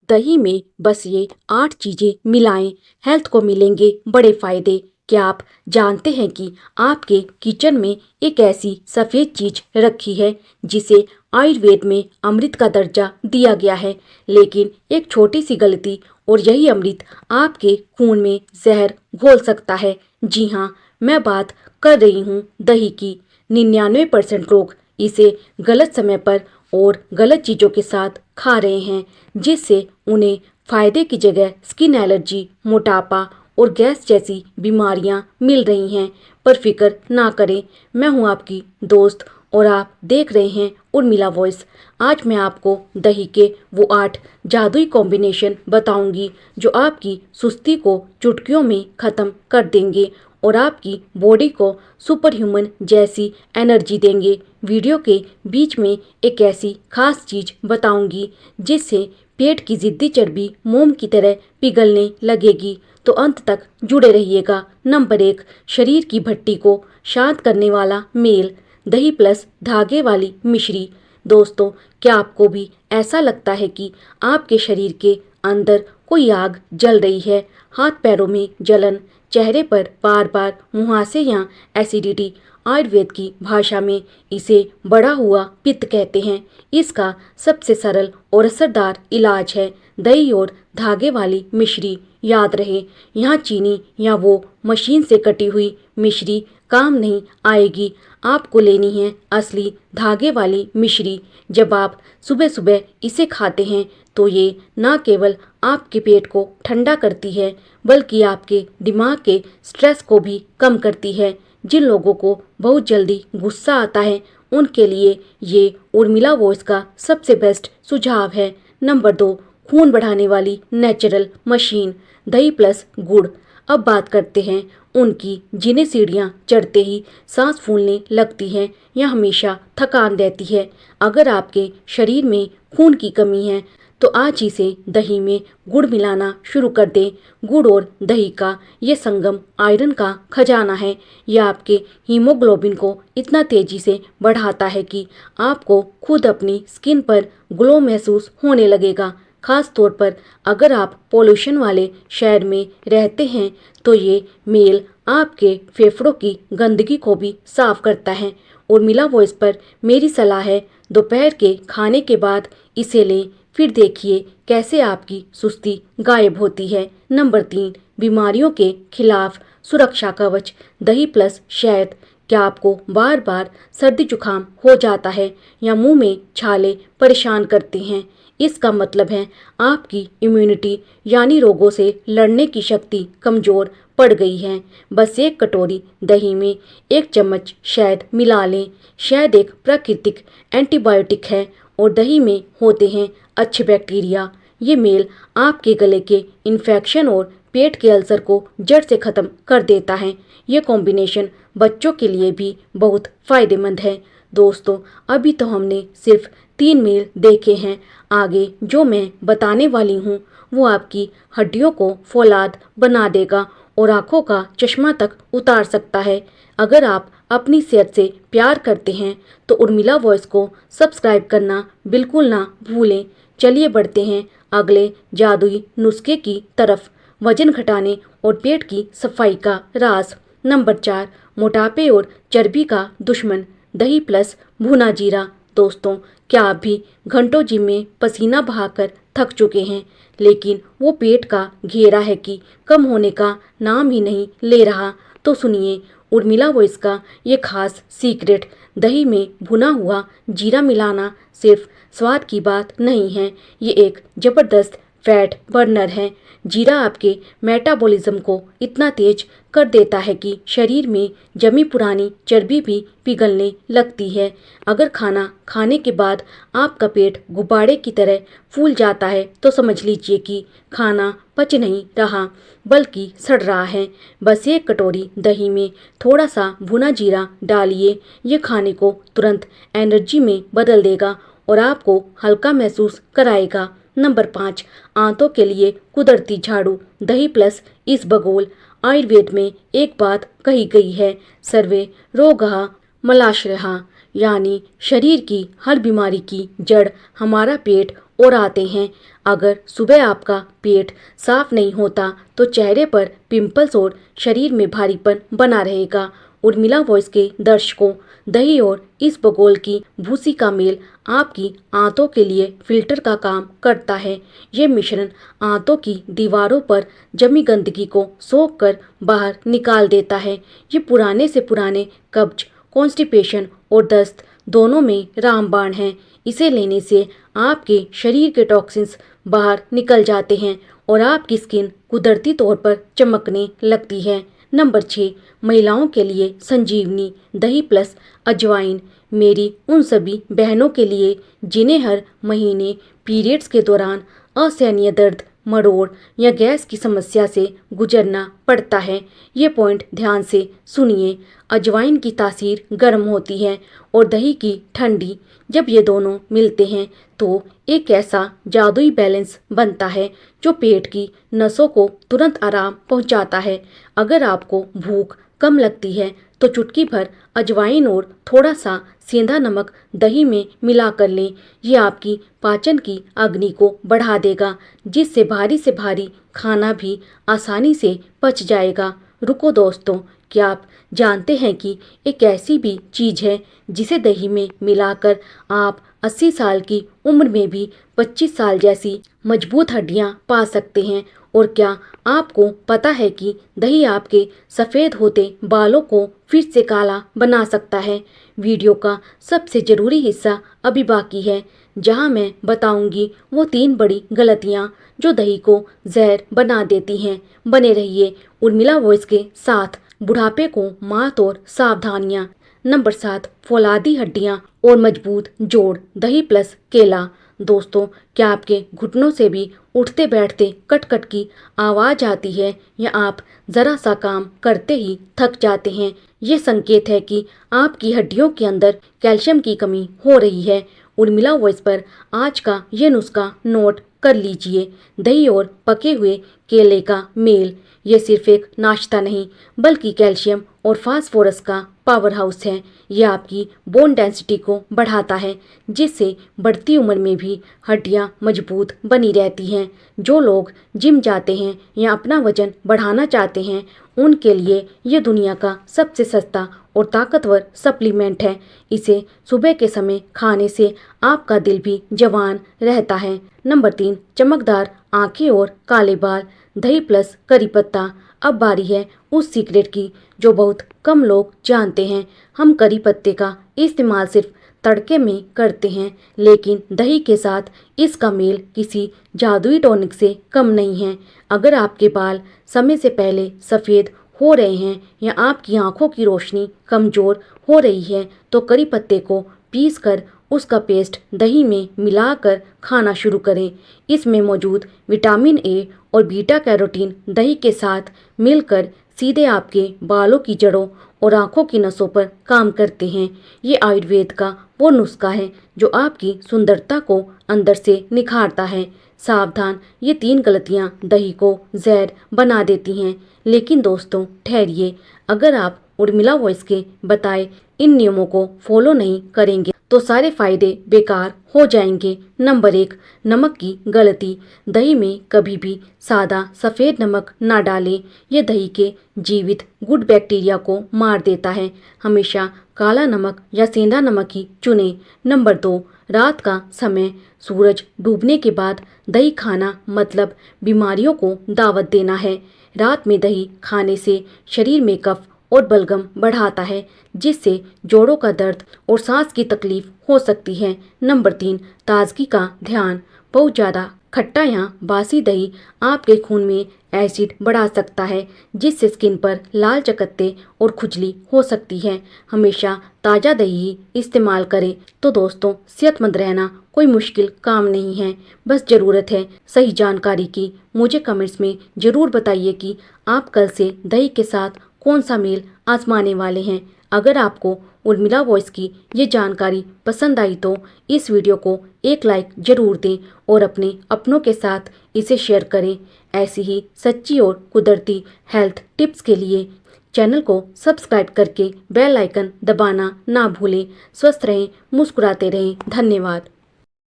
दही में बस ये 8 चीजें मिलाएं, हेल्थ को मिलेंगे बड़े फायदे। क्या आप जानते हैं कि आपके किचन में एक ऐसी सफ़ेद चीज रखी है जिसे आयुर्वेद में अमृत का दर्जा दिया गया है, लेकिन एक छोटी सी गलती और यही अमृत आपके खून में जहर घोल सकता है। जी हाँ, मैं बात कर रही हूँ दही की। 99% लोग इसे गलत समय पर और गलत चीज़ों के साथ खा रहे हैं, जिससे उन्हें फायदे की जगह स्किन एलर्जी, मोटापा और गैस जैसी बीमारियां मिल रही हैं। पर फिक्र ना करें, मैं हूं आपकी दोस्त और आप देख रहे हैं उर्मिला वॉइस। आज मैं आपको दही के वो 8 जादुई कॉम्बिनेशन बताऊंगी जो आपकी सुस्ती को चुटकियों में ख़त्म कर देंगे और आपकी बॉडी को सुपर ह्यूमन जैसी एनर्जी देंगे। वीडियो के बीच में एक ऐसी खास चीज़ बताऊंगी जिससे पेट की जिद्दी चर्बी मोम की तरह पिघलने लगेगी, तो अंत तक जुड़े रहिएगा। नंबर 1, शरीर की भट्टी को शांत करने वाला मेल, दही प्लस धागे वाली मिश्री। दोस्तों, क्या आपको भी ऐसा लगता है कि आपके शरीर के अंदर कोई आग जल रही है? हाथ पैरों में जलन, चेहरे पर बार बार मुहासे या एसिडिटी? आयुर्वेद की भाषा में इसे बढ़ा हुआ पित्त कहते हैं। इसका सबसे सरल और असरदार इलाज है दही और धागे वाली मिश्री। याद रहे, यहाँ चीनी या वो मशीन से कटी हुई मिश्री काम नहीं आएगी। आपको लेनी है असली धागे वाली मिश्री। जब आप सुबह सुबह इसे खाते हैं तो ये न केवल आपके पेट को ठंडा करती है, बल्कि आपके दिमाग के स्ट्रेस को भी कम करती है। जिन लोगों को बहुत जल्दी गुस्सा आता है, उनके लिए ये उर्मिला वॉइस का सबसे बेस्ट सुझाव है। नंबर 2, खून बढ़ाने वाली नेचुरल मशीन, दही प्लस गुड़। अब बात करते हैं उनकी जिन्हें सीढ़ियाँ चढ़ते ही सांस फूलने लगती है या हमेशा थकान रहती है। अगर आपके शरीर में खून की कमी है तो आज ही से दही में गुड़ मिलाना शुरू कर दें। गुड़ और दही का ये संगम आयरन का खजाना है। यह आपके हीमोग्लोबिन को इतना तेजी से बढ़ाता है कि आपको खुद अपनी स्किन पर ग्लो महसूस होने लगेगा। खास तौर पर अगर आप पोल्यूशन वाले शहर में रहते हैं तो ये मेल आपके फेफड़ों की गंदगी को भी साफ करता है। उर्मिला वॉइस पर मेरी सलाह है, दोपहर के खाने के बाद इसे लें, फिर देखिए कैसे आपकी सुस्ती गायब होती है। नंबर 3, बीमारियों के खिलाफ सुरक्षा कवच, दही प्लस शहद। क्या आपको बार बार सर्दी जुकाम हो जाता है या मुंह में छाले परेशान करते हैं? इसका मतलब है आपकी इम्यूनिटी यानी रोगों से लड़ने की शक्ति कमज़ोर पड़ गई है। बस एक कटोरी दही में 1 चम्मच शहद मिला लें। शहद एक प्राकृतिक एंटीबायोटिक है और दही में होते हैं अच्छे बैक्टीरिया। ये मेल आपके गले के इन्फेक्शन और पेट के अल्सर को जड़ से ख़त्म कर देता है। ये कॉम्बिनेशन बच्चों के लिए भी बहुत फ़ायदेमंद है। दोस्तों, अभी तो हमने सिर्फ 3 मेल देखे हैं। आगे जो मैं बताने वाली हूँ वो आपकी हड्डियों को फौलाद बना देगा और आँखों का चश्मा तक उतार सकता है। अगर आप अपनी सेहत से प्यार करते हैं तो उर्मिला वॉइस को सब्सक्राइब करना बिल्कुल ना भूलें। चलिए बढ़ते हैं अगले जादुई नुस्खे की तरफ, वजन घटाने और पेट की सफाई का राज। नंबर 4, मोटापे और चर्बी का दुश्मन, दही प्लस भुना जीरा। दोस्तों, क्या आप भी घंटों जिम में पसीना बहाकर थक चुके हैं, लेकिन वो पेट का घेरा है कि कम होने का नाम ही नहीं ले रहा? तो सुनिए उर्मिला वॉइस का ये खास सीक्रेट। दही में भुना हुआ जीरा मिलाना सिर्फ स्वाद की बात नहीं है, ये एक ज़बरदस्त फैट बर्नर है। जीरा आपके मेटाबॉलिज्म को इतना तेज कर देता है कि शरीर में जमी पुरानी चर्बी भी पिघलने लगती है। अगर खाना खाने के बाद आपका पेट गुब्बारे की तरह फूल जाता है तो समझ लीजिए कि खाना पच नहीं रहा बल्कि सड़ रहा है। बस 1 कटोरी दही में थोड़ा सा भुना जीरा डालिए। ये खाने को तुरंत एनर्जी में बदल देगा और आपको हल्का महसूस कराएगा। नंबर 5, आंतों के लिए कुदरती झाड़ू, दही प्लस इसबगोल। आयुर्वेद में एक बात कही गई है, सर्वे रोगः मलाशयः, यानी शरीर की हर बीमारी की जड़ हमारा पेट और आते हैं। अगर सुबह आपका पेट साफ नहीं होता तो चेहरे पर पिंपल्स और शरीर में भारीपन बना रहेगा। उर्मिला वॉइस के दर्शकों, दही और इसबगोल की भूसी का मेल आपकी आंतों के लिए फिल्टर का काम करता है। ये मिश्रण आंतों की दीवारों पर जमी गंदगी को सोख कर बाहर निकाल देता है। ये पुराने से पुराने कब्ज, कॉन्स्टिपेशन और दस्त दोनों में रामबाण है। इसे लेने से आपके शरीर के टॉक्सिन्स बाहर निकल जाते हैं और आपकी स्किन कुदरती तौर पर चमकने लगती है। नंबर 6, महिलाओं के लिए संजीवनी दही प्लस अजवाइन। मेरी उन सभी बहनों के लिए जिन्हें हर महीने पीरियड्स के दौरान असहनीय दर्द, मरोड़ या गैस की समस्या से गुजरना पड़ता है, ये पॉइंट ध्यान से सुनिए। अजवाइन की तासीर गर्म होती है और दही की ठंडी। जब ये दोनों मिलते हैं तो एक ऐसा जादुई बैलेंस बनता है जो पेट की नसों को तुरंत आराम पहुंचाता है। अगर आपको भूख कम लगती है तो चुटकी भर अजवाइन और थोड़ा सा सेंधा नमक दही में मिला कर लें। ये आपकी पाचन की अग्नि को बढ़ा देगा, जिससे भारी से भारी खाना भी आसानी से पच जाएगा। रुको दोस्तों, क्या आप जानते हैं कि एक ऐसी भी चीज़ है जिसे दही में मिलाकर आप 80 साल की उम्र में भी 25 साल जैसी मजबूत हड्डियां पा सकते हैं। और क्या आपको पता है कि दही आपके सफ़ेद होते बालों को फिर से काला बना सकता है। वीडियो का सबसे ज़रूरी हिस्सा अभी बाकी है, जहां मैं बताऊंगी वो 3 बड़ी गलतियां जो दही को जहर बना देती हैं। बने रहिए उर्मिला वॉइस के साथ। बुढ़ापे को मात और सावधानियां। नंबर 7, फौलादी हड्डियां और मजबूत जोड़ दही प्लस केला। दोस्तों, क्या आपके घुटनों से भी उठते बैठते कट कट की आवाज़ आती है या आप ज़रा सा काम करते ही थक जाते हैं? ये संकेत है कि आपकी हड्डियों के अंदर कैल्शियम की कमी हो रही है। उर्मिला वॉइस पर आज का ये नुस्खा नोट कर लीजिए। दही और पके हुए केले का मेल। ये सिर्फ एक नाश्ता नहीं बल्कि कैल्शियम और फास्फोरस का पावर हाउस है। यह आपकी बोन डेंसिटी को बढ़ाता है, जिससे बढ़ती उम्र में भी हड्डियां मजबूत बनी रहती हैं। जो लोग जिम जाते हैं या अपना वजन बढ़ाना चाहते हैं, उनके लिए ये दुनिया का सबसे सस्ता और ताकतवर सप्लीमेंट है। इसे सुबह के समय खाने से आपका दिल भी जवान रहता है। नंबर 3, चमकदार आंखें और काले बाल दही प्लस करी पत्ता। अब बारी है उस सीक्रेट की जो बहुत कम लोग जानते हैं। हम करी पत्ते का इस्तेमाल सिर्फ तड़के में करते हैं, लेकिन दही के साथ इसका मेल किसी जादुई टॉनिक से कम नहीं है। अगर आपके बाल समय से पहले सफ़ेद हो रहे हैं या आपकी आंखों की रोशनी कमज़ोर हो रही है तो करी पत्ते को पीस कर उसका पेस्ट दही में मिलाकर खाना शुरू करें। इसमें मौजूद विटामिन ए और बीटा कैरोटीन दही के साथ मिलकर सीधे आपके बालों की जड़ों और आंखों की नसों पर काम करते हैं। ये आयुर्वेद का वो नुस्खा है जो आपकी सुंदरता को अंदर से निखारता है। सावधान, ये 3 गलतियां दही को जहर बना देती हैं। लेकिन दोस्तों ठहरिए, अगर आप उर्मिला वॉइस के बताए इन नियमों को फॉलो नहीं करेंगे तो सारे फायदे बेकार हो जाएंगे। नंबर 1, नमक की गलती। दही में कभी भी सादा सफ़ेद नमक ना डालें। यह दही के जीवित गुड बैक्टीरिया को मार देता है। हमेशा काला नमक या सेंधा नमक ही चुनें। नंबर 2, रात का समय। सूरज डूबने के बाद दही खाना मतलब बीमारियों को दावत देना है। रात में दही खाने से शरीर में कफ और बलगम बढ़ाता है, जिससे जोड़ों का दर्द और सांस की तकलीफ हो सकती है। नंबर 3, ताजगी का ध्यान। बहुत ज़्यादा खट्टा या बासी दही आपके खून में एसिड बढ़ा सकता है, जिससे स्किन पर लाल चकत्ते और खुजली हो सकती है। हमेशा ताज़ा दही ही इस्तेमाल करें। तो दोस्तों, सेहतमंद रहना कोई मुश्किल काम नहीं है, बस ज़रूरत है सही जानकारी की। मुझे कमेंट्स में ज़रूर बताइए कि आप कल से दही के साथ कौन सा मेल आजमाने वाले हैं। अगर आपको उर्मिला वॉइस की ये जानकारी पसंद आई तो इस वीडियो को एक लाइक ज़रूर दें और अपने अपनों के साथ इसे शेयर करें। ऐसी ही सच्ची और कुदरती हेल्थ टिप्स के लिए चैनल को सब्सक्राइब करके बेल आइकन दबाना ना भूलें। स्वस्थ रहें, मुस्कुराते रहें। धन्यवाद।